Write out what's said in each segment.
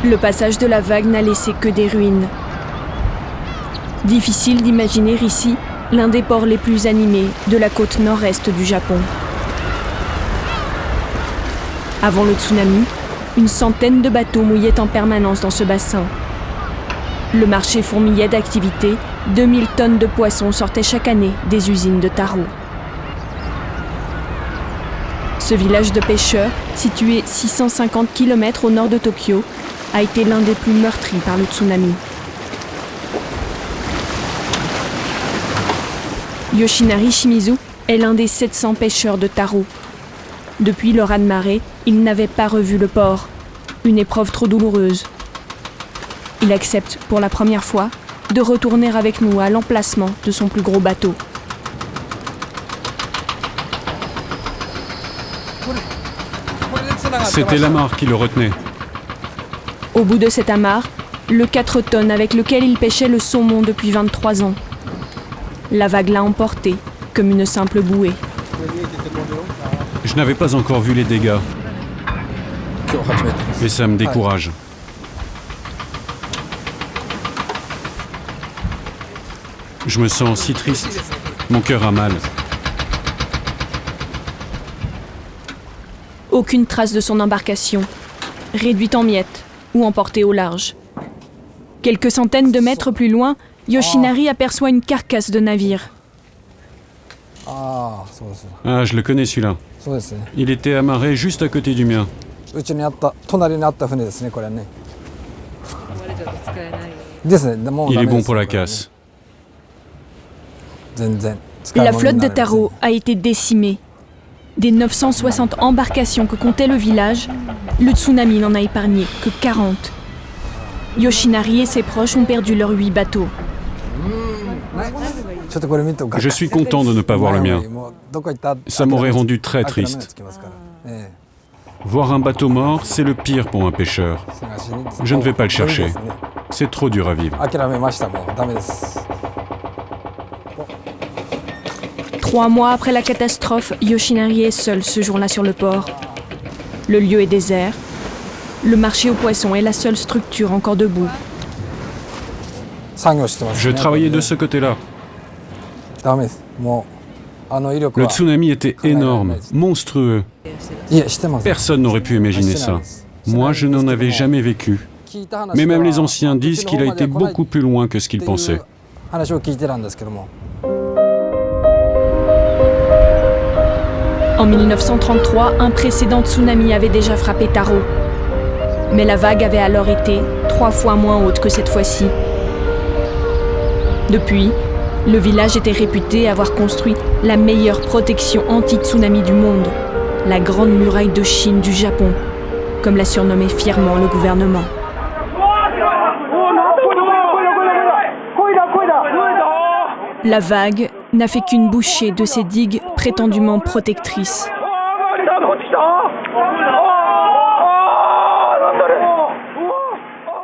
Le passage de la vague n'a laissé que des ruines. Difficile d'imaginer ici l'un des ports les plus animés de la côte nord-est du Japon. Avant le tsunami, une centaine de bateaux mouillaient en permanence dans ce bassin. Le marché fourmillait d'activités, 2000 tonnes de poissons sortaient chaque année des usines de Taro. Ce village de pêcheurs, situé 650 km au nord de Tokyo, a été l'un des plus meurtris par le tsunami. Yoshinari Shimizu est l'un des 700 pêcheurs de Taro. Depuis le raz-de-marée, il n'avait pas revu le port. Une épreuve trop douloureuse. Il accepte, pour la première fois, de retourner avec nous à l'emplacement de son plus gros bateau. C'était l'amarre qui le retenait. Au bout de cette amarre, le 4 tonnes avec lequel il pêchait le saumon depuis 23 ans. La vague l'a emporté, comme une simple bouée. Je n'avais pas encore vu les dégâts. Et ça me décourage. Je me sens si triste. Mon cœur a mal. Aucune trace de son embarcation, réduite en miettes ou emportée au large. Quelques centaines de mètres plus loin, Yoshinari aperçoit une carcasse de navire. Ah, je le connais celui-là. Il était amarré juste à côté du mien. Il est bon pour la casse. La flotte de Taro a été décimée. Des 960 embarcations que comptait le village, le tsunami n'en a épargné que 40. Yoshinari et ses proches ont perdu leurs 8 bateaux. Je suis content de ne pas voir le mien. Ça m'aurait rendu très triste. Voir un bateau mort, c'est le pire pour un pêcheur. Je ne vais pas le chercher. C'est trop dur à vivre. 3 mois après la catastrophe, Yoshinari est seul ce jour-là sur le port. Le lieu est désert. Le marché aux poissons est la seule structure encore debout. Je travaillais de ce côté-là. Le tsunami était énorme, monstrueux. Personne n'aurait pu imaginer ça. Moi, je n'en avais jamais vécu. Mais même les anciens disent qu'il a été beaucoup plus loin que ce qu'ils pensaient. En 1933, un précédent tsunami avait déjà frappé Taro. Mais la vague avait alors été 3 fois moins haute que cette fois-ci. Depuis, le village était réputé avoir construit la meilleure protection anti-tsunami du monde, la Grande Muraille de Chine du Japon, comme l'a surnommé fièrement le gouvernement. La vague n'a fait qu'une bouchée de ces digues prétendument protectrices.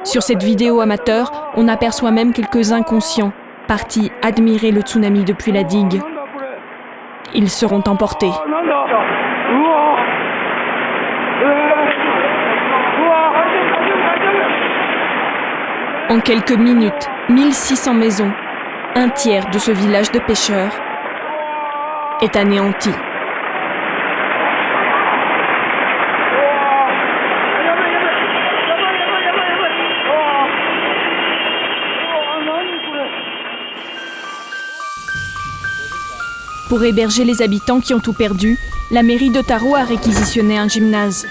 Sur cette vidéo amateur, on aperçoit même quelques inconscients partis admirer le tsunami depuis la digue. Ils seront emportés. En quelques minutes, 1600 maisons, un tiers de ce village de pêcheurs, est anéanti. Pour héberger les habitants qui ont tout perdu, la mairie de Taro a réquisitionné un gymnase.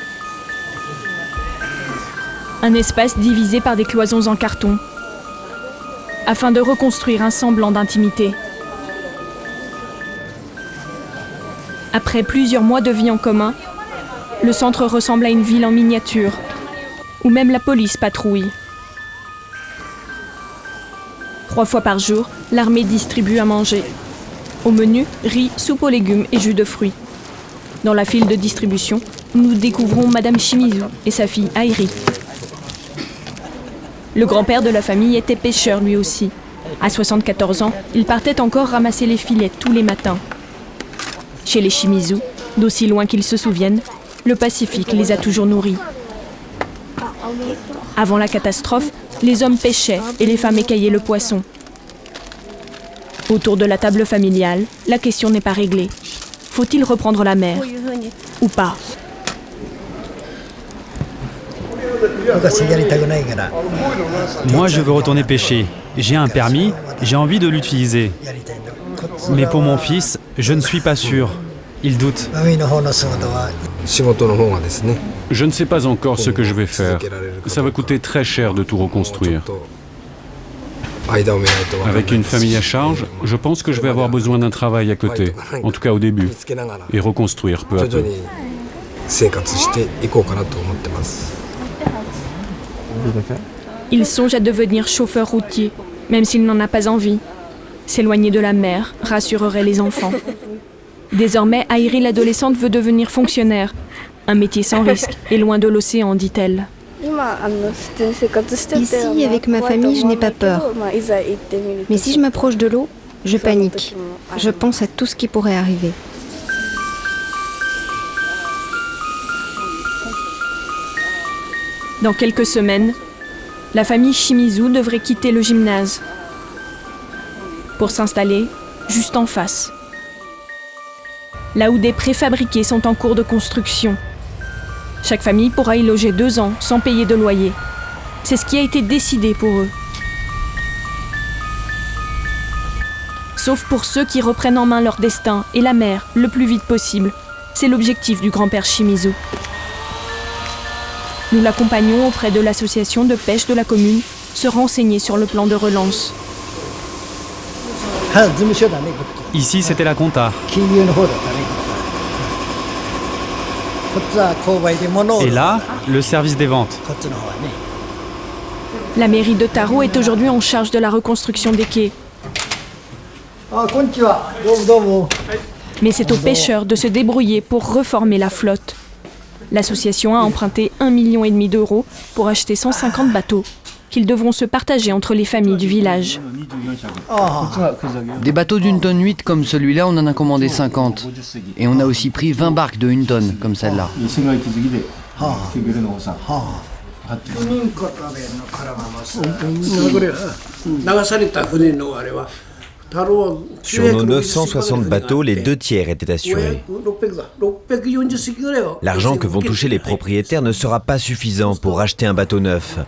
Un espace divisé par des cloisons en carton, afin de reconstruire un semblant d'intimité. Après plusieurs mois de vie en commun, le centre ressemble à une ville en miniature, où même la police patrouille. 3 fois par jour, l'armée distribue à manger. Au menu, riz, soupe aux légumes et jus de fruits. Dans la file de distribution, nous découvrons Madame Shimizu et sa fille Airi. Le grand-père de la famille était pêcheur lui aussi. À 74 ans, il partait encore ramasser les filets tous les matins. Chez les Shimizu, d'aussi loin qu'ils se souviennent, le Pacifique les a toujours nourris. Avant la catastrophe, les hommes pêchaient et les femmes écaillaient le poisson. Autour de la table familiale, la question n'est pas réglée. Faut-il reprendre la mer ou pas? Moi, je veux retourner pêcher. J'ai un permis, j'ai envie de l'utiliser. Mais pour mon fils, je ne suis pas sûr. Il doute. Je ne sais pas encore ce que je vais faire. Ça va coûter très cher de tout reconstruire. Avec une famille à charge, je pense que je vais avoir besoin d'un travail à côté, en tout cas au début, et reconstruire peu à peu. Il songe à devenir chauffeur routier, même s'il n'en a pas envie. S'éloigner de la mer rassurerait les enfants. Désormais, Airi l'adolescente veut devenir fonctionnaire. Un métier sans risque et loin de l'océan, dit-elle. Ici, avec ma famille, je n'ai pas peur. Mais si je m'approche de l'eau, je panique. Je pense à tout ce qui pourrait arriver. Dans quelques semaines, la famille Shimizu devrait quitter le gymnase pour s'installer juste en face, là où des préfabriqués sont en cours de construction. Chaque famille pourra y loger 2 ans sans payer de loyer. C'est ce qui a été décidé pour eux. Sauf pour ceux qui reprennent en main leur destin et la mer le plus vite possible. C'est l'objectif du grand-père Shimizu. Nous l'accompagnons auprès de l'association de pêche de la commune, se renseigner sur le plan de relance. Ici, c'était la compta. Et là, le service des ventes. La mairie de Taro est aujourd'hui en charge de la reconstruction des quais. Mais c'est aux pêcheurs de se débrouiller pour reformer la flotte. L'association a emprunté 1,5 million d'euros pour acheter 150 bateaux, qu'ils devront se partager entre les familles du village. Des bateaux d'1,8 tonne comme celui-là, on en a commandé 50. Et on a aussi pris 20 barques de 1 tonne comme celle-là. Sur nos 960 bateaux, les 2 tiers étaient assurés. L'argent que vont toucher les propriétaires ne sera pas suffisant pour acheter un bateau neuf.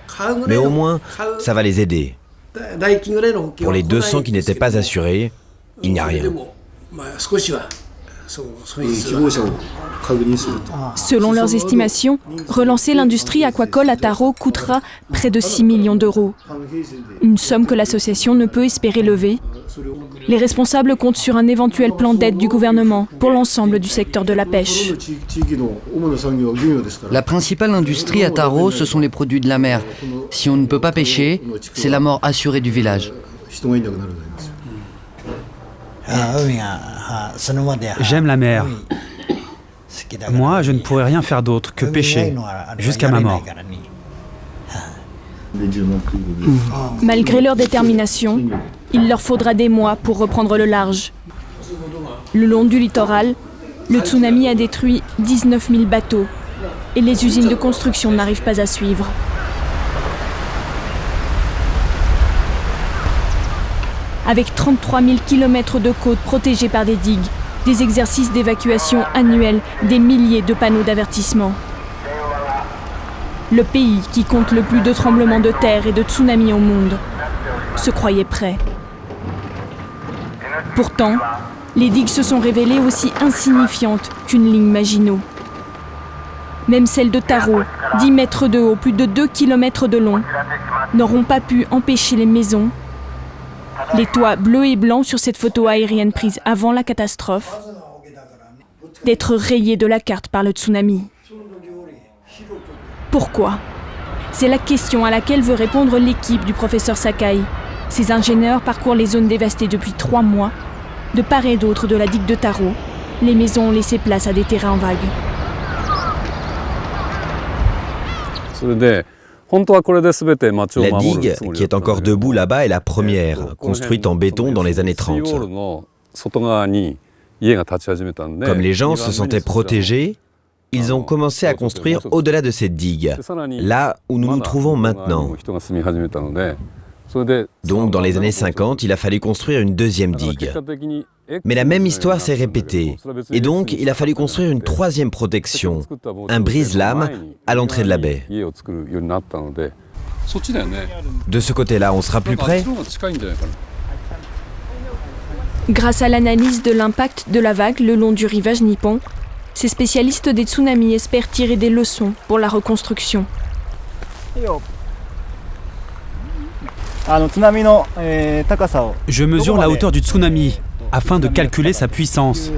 Mais au moins, ça va les aider. Pour les 200 qui n'étaient pas assurés, il n'y a rien. Selon leurs estimations, relancer l'industrie aquacole à Taro coûtera près de 6 millions d'euros. Une somme que l'association ne peut espérer lever. Les responsables comptent sur un éventuel plan d'aide du gouvernement pour l'ensemble du secteur de la pêche. La principale industrie à Taro, ce sont les produits de la mer. Si on ne peut pas pêcher, c'est la mort assurée du village. J'aime la mer. Moi, je ne pourrais rien faire d'autre que pêcher, jusqu'à ma mort. Malgré leur détermination, il leur faudra des mois pour reprendre le large. Le long du littoral, le tsunami a détruit 19 000 bateaux et les usines de construction n'arrivent pas à suivre. Avec 33 000 km de côtes protégées par des digues, des exercices d'évacuation annuels, des milliers de panneaux d'avertissement. Le pays qui compte le plus de tremblements de terre et de tsunamis au monde se croyait prêt. Pourtant, les digues se sont révélées aussi insignifiantes qu'une ligne Maginot. Même celles de Taro, 10 mètres de haut, plus de 2 km de long, n'auront pas pu empêcher les maisons, les toits bleus et blancs sur cette photo aérienne prise avant la catastrophe, d'être rayés de la carte par le tsunami. Pourquoi ? C'est la question à laquelle veut répondre l'équipe du professeur Sakai. Ces ingénieurs parcourent les zones dévastées depuis 3 mois. De part et d'autre de la digue de Taro, les maisons ont laissé place à des terrains vagues. La digue, qui est encore debout là-bas, est la première, construite en béton dans les années 30. Comme les gens se sentaient protégés, ils ont commencé à construire au-delà de cette digue, là où nous nous trouvons maintenant. Donc dans les années 50, il a fallu construire une deuxième digue. Mais la même histoire s'est répétée, et donc il a fallu construire une troisième protection, un brise-lames à l'entrée de la baie. De ce côté-là, on sera plus près? Grâce à l'analyse de l'impact de la vague le long du rivage nippon, ces spécialistes des tsunamis espèrent tirer des leçons pour la reconstruction. Je mesure la hauteur du tsunami afin de calculer sa puissance.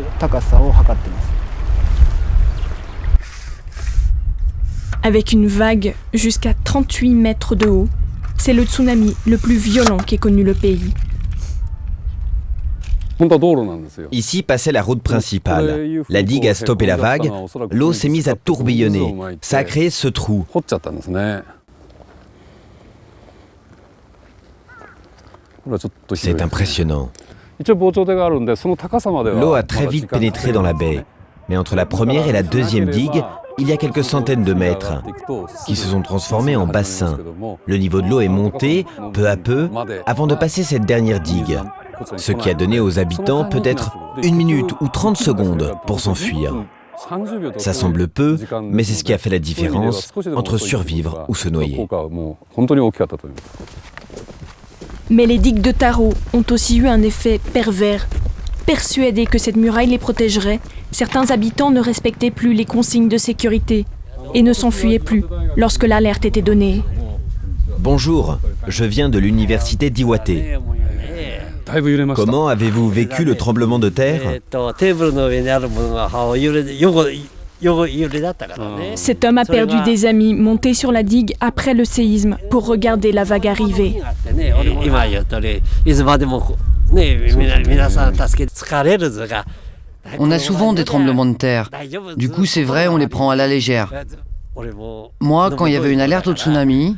Avec une vague jusqu'à 38 mètres de haut, c'est le tsunami le plus violent qu'ait connu le pays. Ici passait la route principale. La digue a stoppé la vague, l'eau s'est mise à tourbillonner. Ça a créé ce trou. C'est impressionnant. L'eau a très vite pénétré dans la baie. Mais entre la première et la deuxième digue, il y a quelques centaines de mètres qui se sont transformés en bassins. Le niveau de l'eau est monté, peu à peu, avant de passer cette dernière digue. Ce qui a donné aux habitants peut-être 1 minute ou 30 secondes pour s'enfuir. Ça semble peu, mais c'est ce qui a fait la différence entre survivre ou se noyer. Mais les digues de Taro ont aussi eu un effet pervers. Persuadés que cette muraille les protégerait, certains habitants ne respectaient plus les consignes de sécurité et ne s'enfuyaient plus lorsque l'alerte était donnée. Bonjour, je viens de l'université d'Iwate. Comment avez-vous vécu le tremblement de terre? Cet homme a perdu des amis montés sur la digue après le séisme pour regarder la vague arriver. On a souvent des tremblements de terre. Du coup, c'est vrai, on les prend à la légère. Moi, quand il y avait une alerte au tsunami,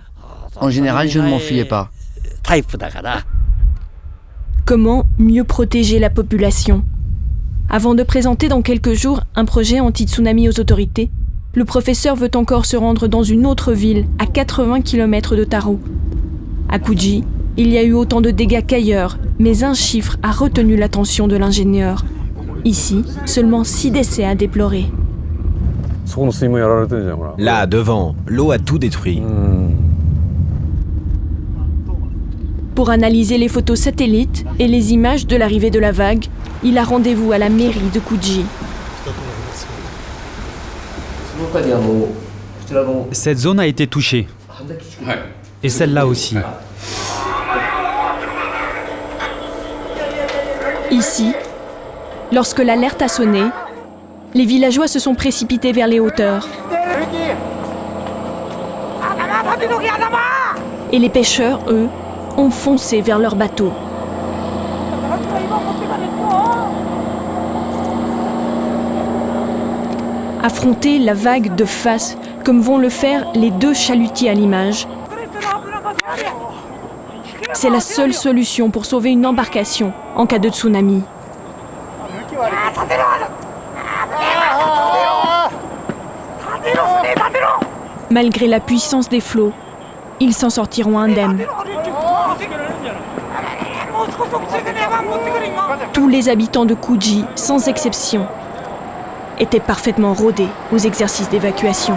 en général, je ne m'enfuyais pas. Comment mieux protéger la population? Avant de présenter dans quelques jours un projet anti-tsunami aux autorités, le professeur veut encore se rendre dans une autre ville, à 80 km de Taro. À Kuji, il y a eu autant de dégâts qu'ailleurs, mais un chiffre a retenu l'attention de l'ingénieur. Ici, seulement 6 décès à déplorer. Là, devant, l'eau a tout détruit. Pour analyser les photos satellites et les images de l'arrivée de la vague, il a rendez-vous à la mairie de Kuji. Cette zone a été touchée. Et celle-là aussi. Ici, lorsque l'alerte a sonné, les villageois se sont précipités vers les hauteurs. Et les pêcheurs, eux, ont foncé vers leur bateau. Affronter la vague de face, comme vont le faire les 2 chalutiers à l'image, c'est la seule solution pour sauver une embarcation en cas de tsunami. Malgré la puissance des flots, ils s'en sortiront indemnes. Tous les habitants de Kuji, sans exception, étaient parfaitement rodés aux exercices d'évacuation.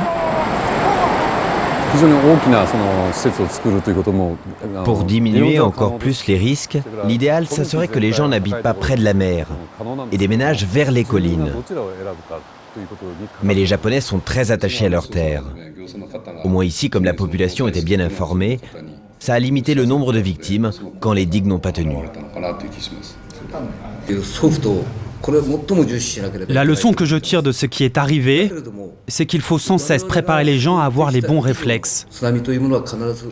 Pour diminuer encore plus les risques, l'idéal, ça serait que les gens n'habitent pas près de la mer et déménagent vers les collines. Mais les Japonais sont très attachés à leurs terres. Au moins ici, comme la population était bien informée, ça a limité le nombre de victimes quand les digues n'ont pas tenu. La leçon que je tire de ce qui est arrivé, c'est qu'il faut sans cesse préparer les gens à avoir les bons réflexes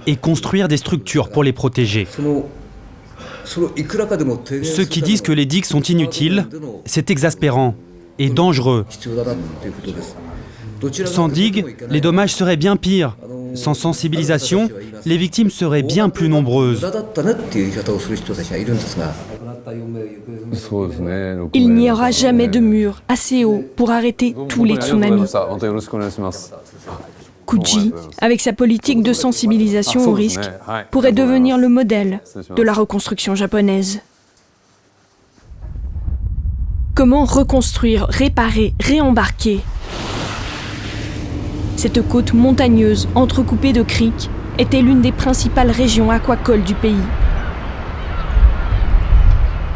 et construire des structures pour les protéger. Ceux qui disent que les digues sont inutiles, c'est exaspérant et dangereux. Sans digues, les dommages seraient bien pires. Sans sensibilisation, les victimes seraient bien plus nombreuses. Il n'y aura jamais de mur assez haut pour arrêter tous les tsunamis. Kuji, avec sa politique de sensibilisation au risque, pourrait devenir le modèle de la reconstruction japonaise. Comment reconstruire, réparer, réembarquer ? Cette côte montagneuse, entrecoupée de criques, était l'une des principales régions aquacoles du pays.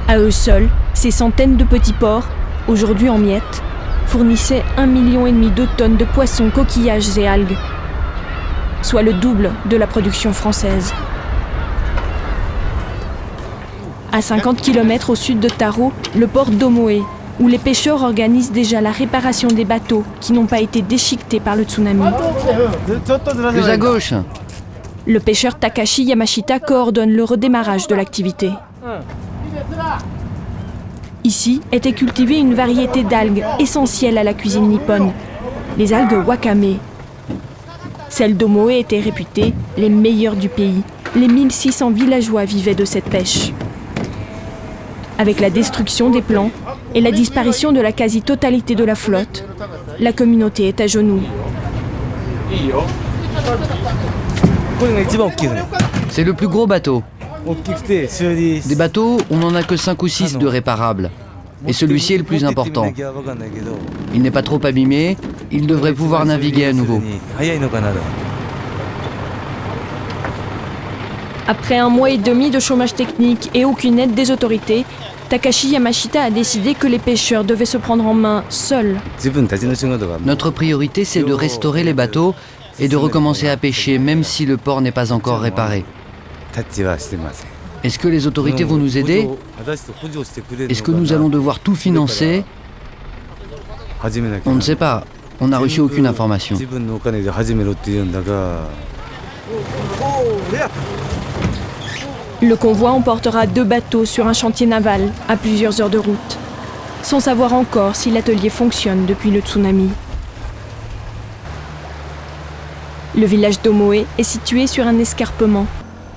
À eux seuls, ces centaines de petits ports, aujourd'hui en miettes, fournissaient 1,5 million de tonnes de poissons, coquillages et algues, soit le double de la production française. À 50 km au sud de Taro, le port d'Omoe, où les pêcheurs organisent déjà la réparation des bateaux qui n'ont pas été déchiquetés par le tsunami. Plus à gauche. Le pêcheur Takashi Yamashita coordonne le redémarrage de l'activité. Ici était cultivée une variété d'algues essentielles à la cuisine nippone, les algues wakame. Celles d'Omoe étaient réputées les meilleures du pays. Les 1600 villageois vivaient de cette pêche. Avec la destruction des plants et la disparition de la quasi-totalité de la flotte, la communauté est à genoux. C'est le plus gros bateau. Des bateaux, on n'en a que 5 ou 6 de réparables. Et celui-ci est le plus important. Il n'est pas trop abîmé, il devrait pouvoir naviguer à nouveau. Après 1 mois et demi de chômage technique et aucune aide des autorités, Takashi Yamashita a décidé que les pêcheurs devaient se prendre en main seuls. Notre priorité, c'est de restaurer les bateaux et de recommencer à pêcher, même si le port n'est pas encore réparé. Est-ce que les autorités vont nous aider ? Est-ce que nous allons devoir tout financer ? On ne sait pas. On n'a reçu aucune information. Le convoi emportera 2 bateaux sur un chantier naval à plusieurs heures de route, sans savoir encore si l'atelier fonctionne depuis le tsunami. Le village d'Omoe est situé sur un escarpement.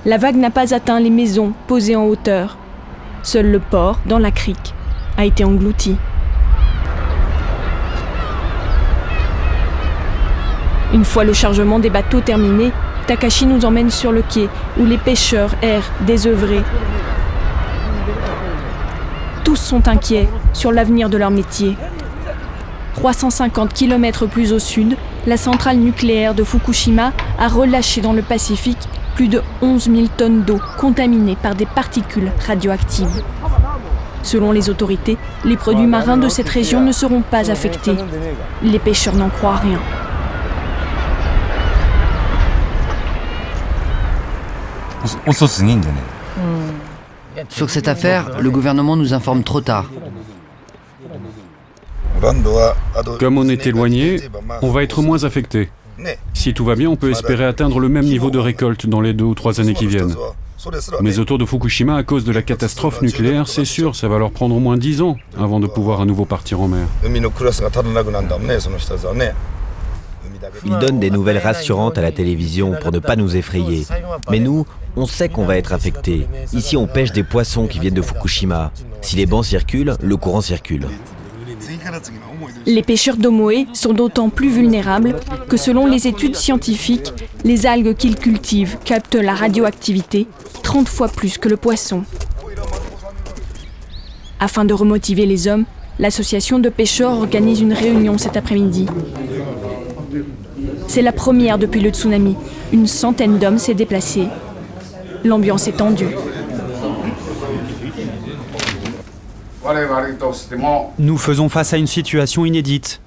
La vague n'a pas atteint les maisons posées en hauteur. Seul le port, dans la crique, a été englouti. Une fois le chargement des bateaux terminé, Takashi nous emmène sur le quai où les pêcheurs errent désœuvrés. Tous sont inquiets sur l'avenir de leur métier. 350 km plus au sud, la centrale nucléaire de Fukushima a relâché dans le Pacifique plus de 11 000 tonnes d'eau contaminée par des particules radioactives. Selon les autorités, les produits marins de cette région ne seront pas affectés. Les pêcheurs n'en croient rien. Sur cette affaire, le gouvernement nous informe trop tard. Comme on est éloigné, on va être moins affecté. Si tout va bien, on peut espérer atteindre le même niveau de récolte dans les 2 ou 3 années qui viennent. Mais autour de Fukushima, à cause de la catastrophe nucléaire, c'est sûr, ça va leur prendre au moins 10 ans avant de pouvoir à nouveau partir en mer. Ils donnent des nouvelles rassurantes à la télévision pour ne pas nous effrayer. Mais nous, on sait qu'on va être affectés. Ici, on pêche des poissons qui viennent de Fukushima. Si les bancs circulent, le courant circule. Les pêcheurs d'Omoe sont d'autant plus vulnérables que selon les études scientifiques, les algues qu'ils cultivent captent la radioactivité 30 fois plus que le poisson. Afin de remotiver les hommes, l'association de pêcheurs organise une réunion cet après-midi. C'est la première depuis le tsunami. Une centaine d'hommes s'est déplacée. L'ambiance est tendue. Nous faisons face à une situation inédite.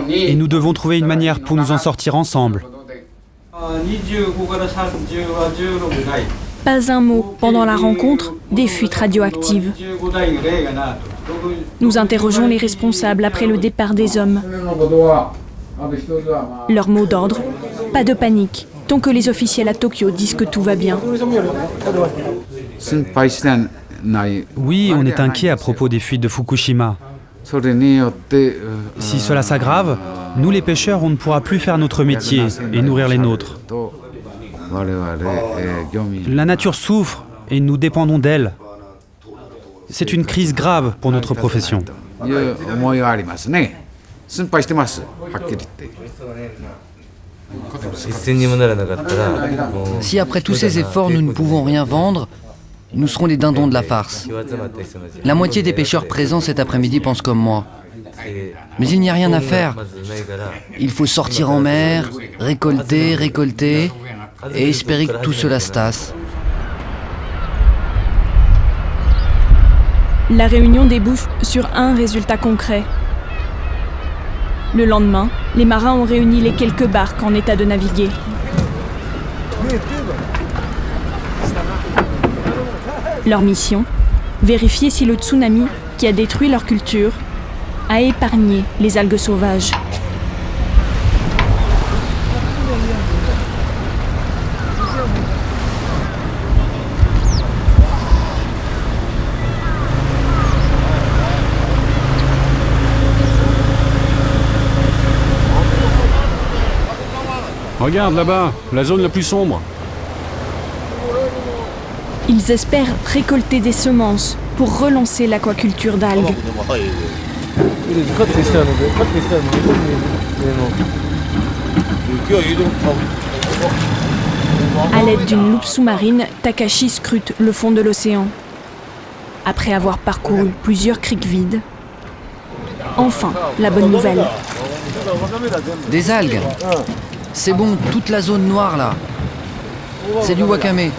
Et nous devons trouver une manière pour nous en sortir ensemble. Pas un mot pendant la rencontre des fuites radioactives. Nous interrogeons les responsables après le départ des hommes. Leur mot d'ordre, pas de panique, tant que les officiels à Tokyo disent que tout va bien. Oui, on est inquiet à propos des fuites de Fukushima. Si cela s'aggrave, nous les pêcheurs, on ne pourra plus faire notre métier et nourrir les nôtres. La nature souffre et nous dépendons d'elle. C'est une crise grave pour notre profession. Si après tous ces efforts nous ne pouvons rien vendre, nous serons les dindons de la farce. La moitié des pêcheurs présents cet après-midi pensent comme moi. Mais il n'y a rien à faire. Il faut sortir en mer, récolter, récolter, et espérer que tout cela se tasse. La réunion débouche sur un résultat concret. Le lendemain, les marins ont réuni les quelques barques en état de naviguer. Leur mission, vérifier si le tsunami qui a détruit leur culture a épargné les algues sauvages. Regarde là-bas, la zone la plus sombre. Ils espèrent récolter des semences pour relancer l'aquaculture d'algues. À l'aide d'une loupe sous-marine, Takashi scrute le fond de l'océan. Après avoir parcouru plusieurs criques vides, enfin, la bonne nouvelle. Des algues. C'est bon, toute la zone noire là. C'est du wakame.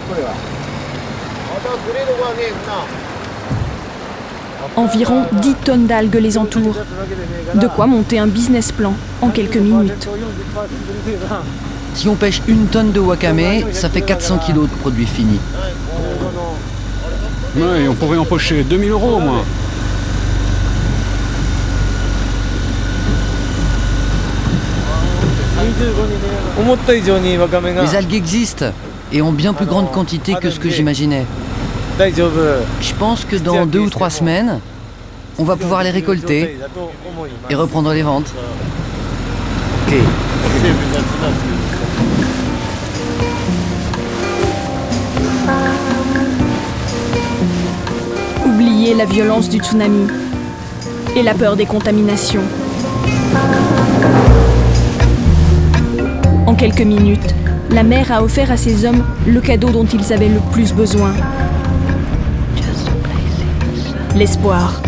Environ 10 tonnes d'algues les entourent. De quoi monter un business plan en quelques minutes. Si on pêche 1 tonne de wakame, ça fait 400 kilos de produits finis. Ouais, on pourrait empocher 2000 € au moins. Les algues existent et en bien plus grande quantité que ce que j'imaginais. Je pense que dans 2 ou 3 semaines, on va pouvoir les récolter et reprendre les ventes. Oubliez la violence du tsunami et la peur des contaminations. En quelques minutes, la mer a offert à ces hommes le cadeau dont ils avaient le plus besoin. L'espoir.